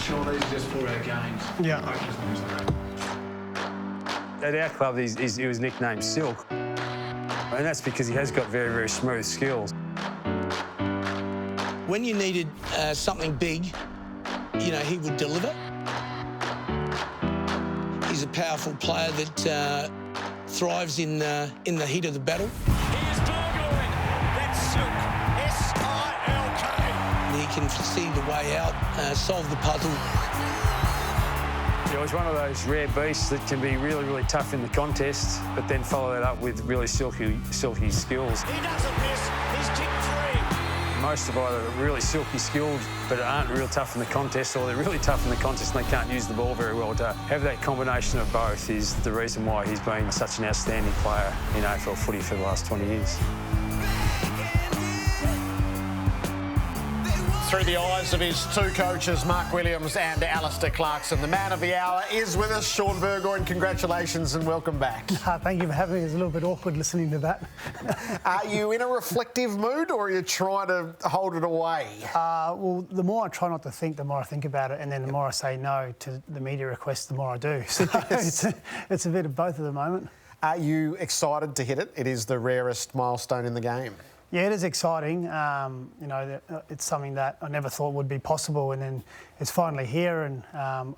Sean, these are just for our games. Yeah. At our club, he was nicknamed Silk, and that's because he has got very, very smooth skills. When you needed something big, you know, he would deliver. He's a powerful player that thrives in the heat of the battle. He is Burgoyne. That's Silk. S-I-L-K. He can see the way out, solve the puzzle. You know, he's one of those rare beasts that can be really, really tough in the contest, but then follow that up with really silky skills. He doesn't miss. He's kicked 3. Most of either are really silky skilled, but aren't real tough in the contest, or they're really tough in the contest and they can't use the ball very well. To have that combination of both is the reason why he's been such an outstanding player in AFL footy for the last 20 years. Through the eyes of his two coaches, Mark Williams and Alistair Clarkson. The man of the hour is with us, Sean Burgoyne. Congratulations and welcome back. Thank you for having me. It's a little bit awkward listening to that. Are you in a reflective mood or are you trying to hold it away? Well, the more I try not to think, the more I think about it, and then the more I say no to the media requests, the more I do. So it's a bit of both at the moment. Are you excited to hit it? It is the rarest milestone in the game. Yeah, it is exciting. You know, it's something that I never thought would be possible, and then it's finally here. And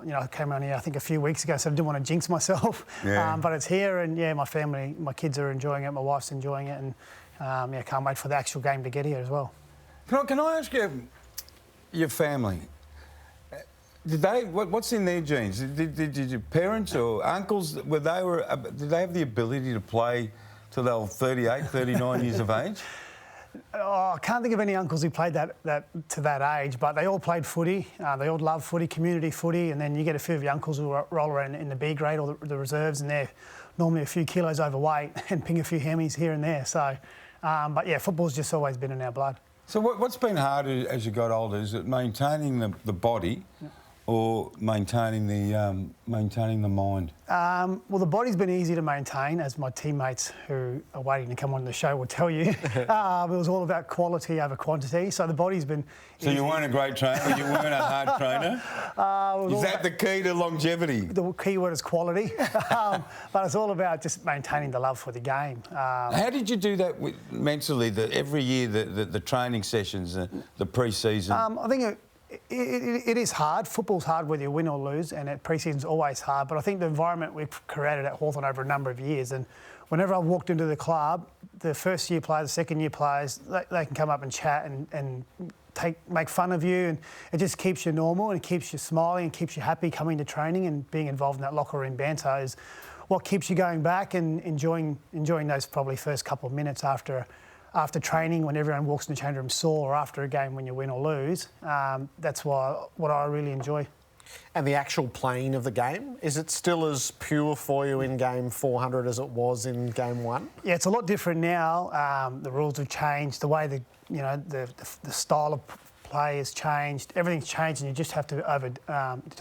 you know, I came around here I think a few weeks ago, so I didn't want to jinx myself. Yeah. But it's here, and yeah, my family, my kids are enjoying it, my wife's enjoying it, and yeah, can't wait for the actual game to get here as well. Can I ask you, your family? Did they? What's in their genes? Did your parents or uncles did they have the ability to play till they were 38, 39 years of age? Oh, I can't think of any uncles who played that to that age, but they all played footy. They all love footy, community footy, and then you get a few of your uncles who roll around in the B grade or the reserves, and they're normally a few kilos overweight and ping a few hammies here and there. So, but yeah, football's just always been in our blood. So what's been harder as you got older? Is it maintaining the body? Yeah. Or maintaining the mind? Well, the body's been easy to maintain, as my teammates who are waiting to come on the show will tell you. It was all about quality over quantity, so the body's been So easy. You weren't a great trainer, you weren't a hard trainer? Is that the key to longevity? The key word is quality, but it's all about just maintaining the love for the game. How did you do that mentally, every year, the training sessions, the pre-season? I think it is hard. Football's hard whether you win or lose, and pre-season's always hard. But I think the environment we've created at Hawthorn over a number of years, and whenever I've walked into the club, the first-year players, the second-year players, they can come up and chat and make fun of you, and it just keeps you normal and keeps you smiling and keeps you happy coming to training, and being involved in that locker room banter is what keeps you going back and enjoying those probably first couple of minutes after training, when everyone walks in the change room sore, or after a game when you win or lose. That's what I really enjoy. And the actual playing of the game, is it still as pure for you in game 400 as it was in game 1? Yeah, it's a lot different now. The rules have changed. The way the style of play has changed. Everything's changed, and you just have to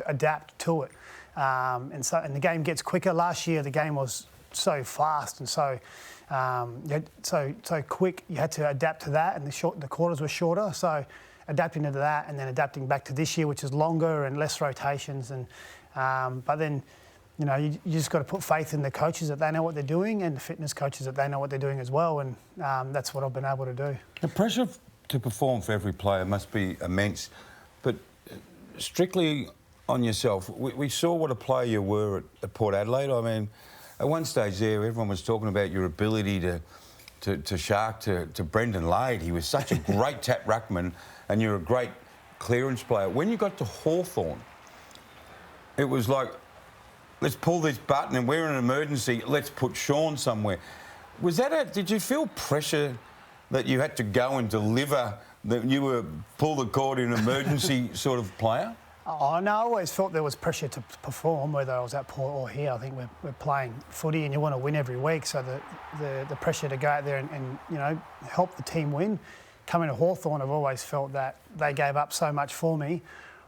adapt to it. And the game gets quicker. Last year, the game was so fast and so quick. You had to adapt to that, and the quarters were shorter. So adapting to that, and then adapting back to this year, which is longer and less rotations. And but then, you know, you just got to put faith in the coaches that they know what they're doing, and the fitness coaches that they know what they're doing as well. And that's what I've been able to do. The pressure to perform for every player must be immense, but strictly on yourself. We saw what a player you were at Port Adelaide. I mean, at one stage there, everyone was talking about your ability to shark to Brendan Lade. He was such a great tap ruckman, and you're a great clearance player. When you got to Hawthorn, it was like, let's pull this button and we're in an emergency, let's put Sean somewhere. Was that did you feel pressure that you had to go and deliver, that you were pull the cord in an emergency sort of player? Oh, no, I always felt there was pressure to perform, whether I was at Port or here. I think we're playing footy and you want to win every week, so the pressure to go out there and you know, help the team win. Coming to Hawthorn, I've always felt that they gave up so much for me.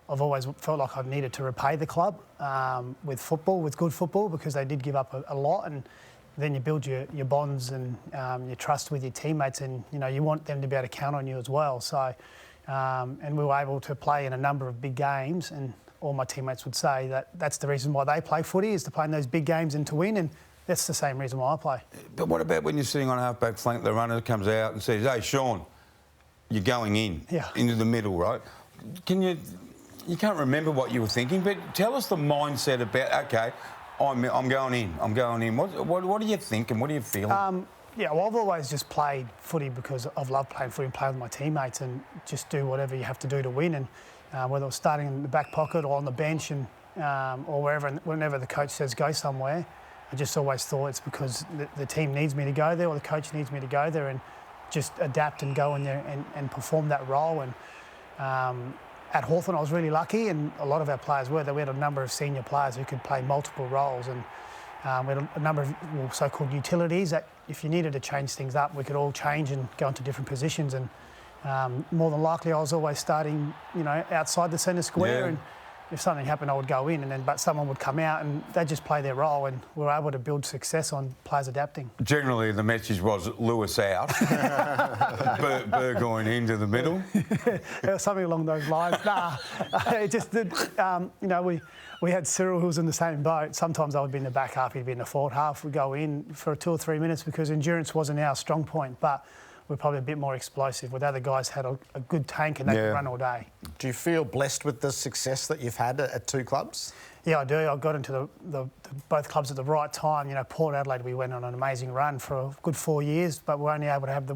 I've always felt like I've needed to repay the club with football, with good football, because they did give up a lot, and then you build your bonds and your trust with your teammates, and you know, you want them to be able to count on you as well. So. And we were able to play in a number of big games, and all my teammates would say that that's the reason why they play footy, is to play in those big games and to win, and that's the same reason why I play. But what about when you're sitting on half-back flank, the runner comes out and says, "Hey, Sean, you're going in, into the middle, right?" You can't remember what you were thinking, but tell us the mindset about, okay, I'm going in. What do you think and what are you feeling? Yeah, well, I've always just played footy because I've loved playing footy and playing with my teammates and just do whatever you have to do to win. And whether it's starting in the back pocket or on the bench and or wherever, and whenever the coach says go somewhere, I just always thought it's because the team needs me to go there or the coach needs me to go there, and just adapt and go in there and perform that role. And at Hawthorn, I was really lucky, and a lot of our players were. We had a number of senior players who could play multiple roles, and we had a number of so-called utilities that if you needed to change things up, we could all change and go into different positions. And more than likely, I was always starting, outside the centre square. And if something happened, I would go in, but someone would come out and they'd just play their role, and we were able to build success on players adapting. Generally, the message was Lewis out, Burgoyne into the middle. Something along those lines. It just did. We had Cyril who was in the same boat. Sometimes I would be in the back half, he'd be in the forward half. We'd go in for 2 or 3 minutes because endurance wasn't our strong point, but we're probably a bit more explosive, where the other guys had a good tank and they could run all day. Do you feel blessed with the success that you've had at 2 clubs? Yeah, I do. I got into both clubs at the right time. Port Adelaide, we went on an amazing run for a good 4 years, but we're only able to have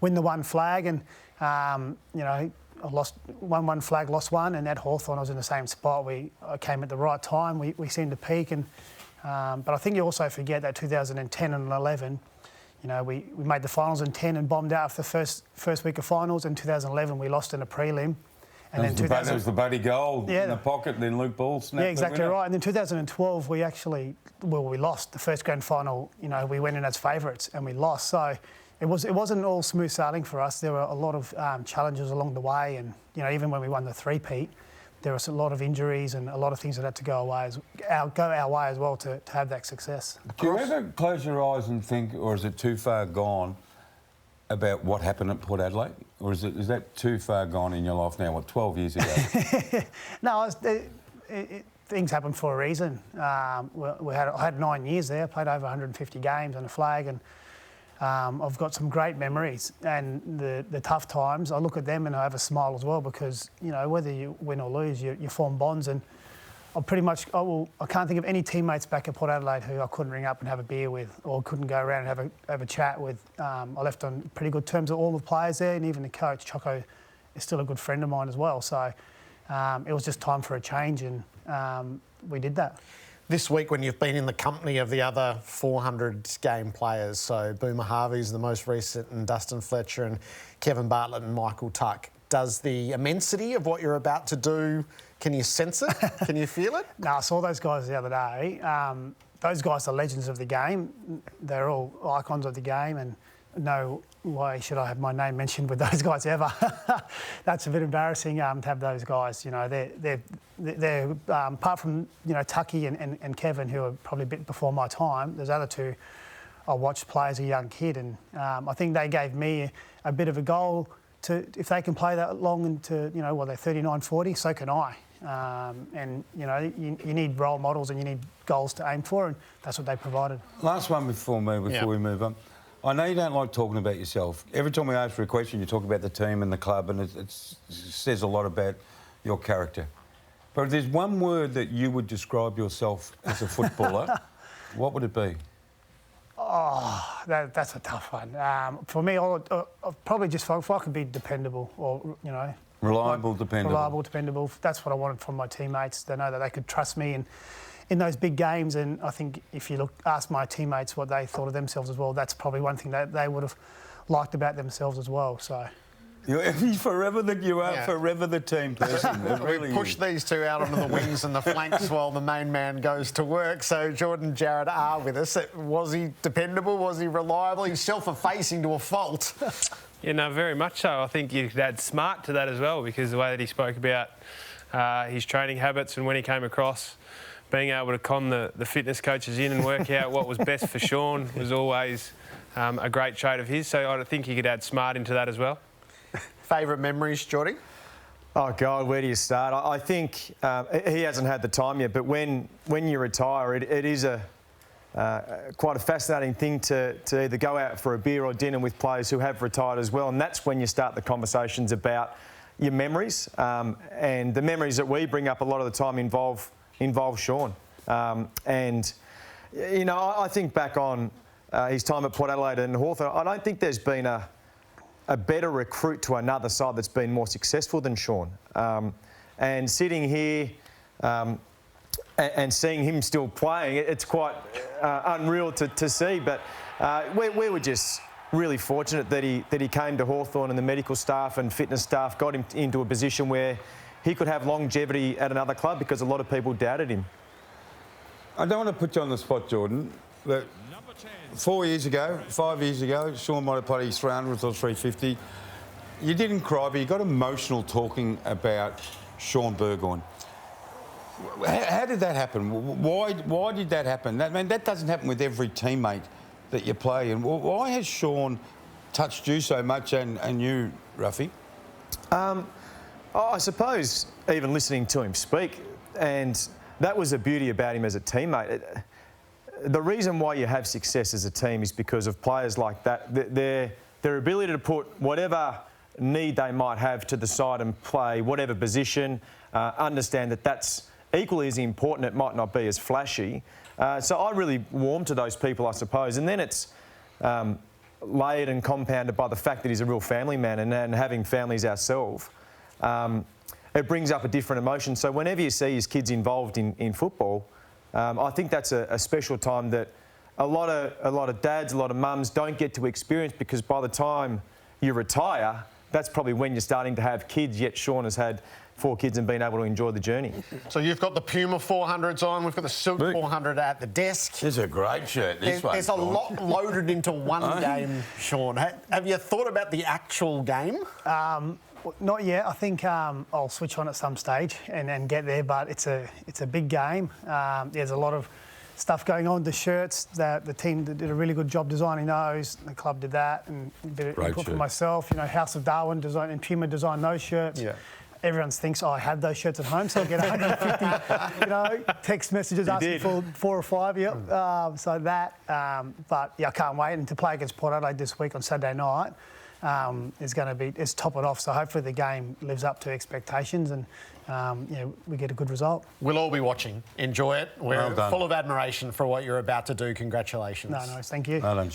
win the one flag. And, I won one flag, lost one, and at Hawthorn I was in the same spot. I came at the right time. We seemed to peak, and but I think you also forget that 2010 and 11, we made the finals in 10 and bombed out for the first week of finals. In 2011 we lost in a prelim. And then it was the Buddy goal in the pocket, then Luke Ball snapped. Yeah, exactly right. And then 2012 we lost the first grand final. We went in as favourites and we lost. So it wasn't all smooth sailing for us. There were a lot of challenges along the way, and even when we won the three-peat, there was a lot of injuries and a lot of things that had to go our way as well to have that success. Do you ever close your eyes and think, or is it too far gone, about what happened at Port Adelaide? Or is that too far gone in your life now, 12 years ago? No, things happen for a reason. I had 9 years there, played over 150 games on a flag, and I've got some great memories. And the tough times, I look at them and I have a smile as well, because whether you win or lose, you form bonds. And I can't think of any teammates back at Port Adelaide who I couldn't ring up and have a beer with, or couldn't go around and have a chat with. I left on pretty good terms with all the players there, and even the coach, Choco, is still a good friend of mine as well. So it was just time for a change, and we did that. This week, when you've been in the company of the other 400-game players, so Boomer Harvey's the most recent, and Dustin Fletcher and Kevin Bartlett and Michael Tuck, does the immensity of what you're about to do, can you sense it? Can you feel it? No, I saw those guys the other day. Those guys are legends of the game. They're all icons of the game, and no way should I have my name mentioned with those guys ever. That's a bit embarrassing to have those guys. They're apart from Tucky and Kevin, who are probably a bit before my time. There's other two I watched play as a young kid, and I think they gave me a bit of a goal to, if they can play that long into they're 39, 40, so can I. And you need role models and you need goals to aim for, and that's what they provided. Last one before we move on. I know you don't like talking about yourself. Every time we ask for a question, you talk about the team and the club, and it says a lot about your character. But if there's one word that you would describe yourself as a footballer, what would it be? Oh, that's a tough one. For me, I'll probably just, if I could be dependable, or reliable, dependable. Reliable, dependable. That's what I wanted from my teammates. They know that they could trust me in those big games. And I think if you ask my teammates what they thought of themselves as well, that's probably one thing that they would have liked about themselves as well. So. You're forever the team person. We push these two out onto the wings and the flanks while the main man goes to work. So Jordan Jarrett are with us. Was he dependable? Was he reliable? He's self-effacing to a fault. Yeah, no, very much so. I think you could add smart to that as well, because the way that he spoke about his training habits, and when he came across, being able to con the fitness coaches in and work out what was best for Sean was always a great trait of his. So I think you could add smart into that as well. Favourite memories, Geordie? Oh, God, where do you start? I think he hasn't had the time yet, but when you retire, it is quite a fascinating thing to either go out for a beer or dinner with players who have retired as well, and that's when you start the conversations about your memories. And the memories that we bring up a lot of the time involve Sean. And, you know, I think back on his time at Port Adelaide and Hawthorn, I don't think there's been a better recruit to another side that's been more successful than Sean. And sitting here and seeing him still playing, it's quite unreal to see. But we were just really fortunate that he came to Hawthorn, and the medical staff and fitness staff got him into a position where he could have longevity at another club, because a lot of people doubted him. I don't want to put you on the spot, Jordan, but 5 years ago, Sean might have played his 300th or 350. You didn't cry, but you got emotional talking about Sean Burgoyne. How did that happen? Why did that happen? That doesn't happen with every teammate that you play. And why has Sean touched you so much, and you, Ruffy? I suppose even listening to him speak, and that was the beauty about him as a teammate. The reason why you have success as a team is because of players like that. Their ability to put whatever need they might have to the side and play whatever position, understand that that's equally as important. It might not be as flashy. So I really warm to those people, I suppose. And then it's layered and compounded by the fact that he's a real family man, and having families ourselves, it brings up a different emotion. So whenever you see his kids involved in football, I think that's a special time that a lot of dads, a lot of mums don't get to experience, because by the time you retire, that's probably when you're starting to have kids, yet Sean has had 4 kids and been able to enjoy the journey. So you've got the Puma 400s on, we've got the Silk 400 at the desk. This is a great shirt, this one. There's a lot loaded into one game, Sean. Have you thought about the actual game? Not yet. I think I'll switch on at some stage and get there, but it's a big game. There's a lot of stuff going on. The shirts, the team did a really good job designing those. The club did that, and a bit of input for myself. You know, House of Darwin designed and Puma designed those shirts. Yeah. Everyone thinks, I have those shirts at home, so I'll get 150, text messages asking for 4 or 5. Yep. So that, but yeah, I can't wait. And to play against Port Adelaide this week on Saturday night is going to be, it's top it off. So hopefully the game lives up to expectations, and we get a good result. We'll all be watching. Enjoy it. We're full of admiration for what you're about to do. Congratulations. No, thank you. Well done.